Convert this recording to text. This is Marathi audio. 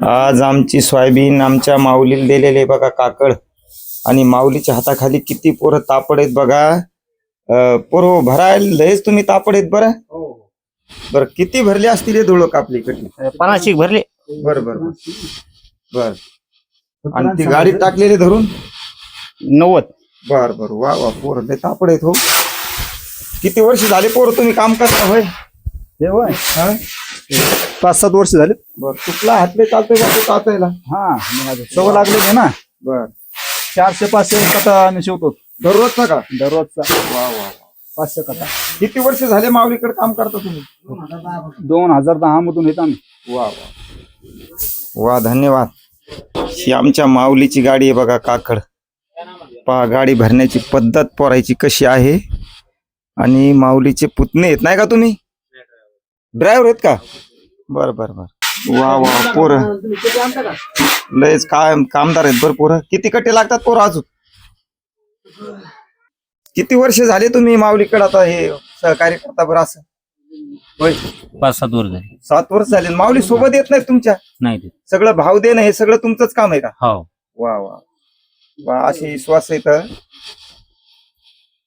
आज आमची सोयाबीन आमच्या माऊलीला दिलेले बघा काकड आणि माऊलीच्या हाताखाली किती पोरं तापड आहेत बघा. पोरं भरायला लयच तुम्ही तापड आहेत बरं. बरं किती भरले असतील हे धुळक आपली इकडली? 50 भरले. बरं बरं बर. आणि ती गाडीत टाकलेली धरून 90. बर बर. वा वा पोरं लय तापड आहेत हो. किती वर्ष झाले पोरं तुम्ही काम करता होय? हा? 5-7 वर्ष झाले. बर कुठला हातले चालतोय बापू तातायला? हा सवय लागले ना. बर 400-500 कथा आम्ही शिवतो दररोजचा का? दररोजचा. वा वा. 500 कथा. किती वर्ष झाले माऊलीकडे काम करता तुम्ही? 2010 मधून येत आम्ही. वा वा वा धन्यवाद. ही आमच्या माऊलीची गाडी आहे बघा काकड. पहा गाडी भरण्याची पद्धत पोरायची कशी आहे. आणि माऊलीचे पुतणे आहेत नाही का तुम्ही? ड्रायव्हर आहेत का? बर बर बर. वा वा पोर लयच कामदार आहेत बरं पोरं. किती कट्टे लागतात पोरं अजून? किती वर्ष झाले तुम्ही माऊलीकडे आता हे सहकार्य करता बरं असं? होय 5-7 वर्ष झाले. 7 वर्ष झाले. माऊली सोबत येत नाही तुमच्या? नाही ते. सगळं भाव देणं हे सगळं तुमचंच काम आहे का? हो. वा वा वा. अशी विश्वास आहे तर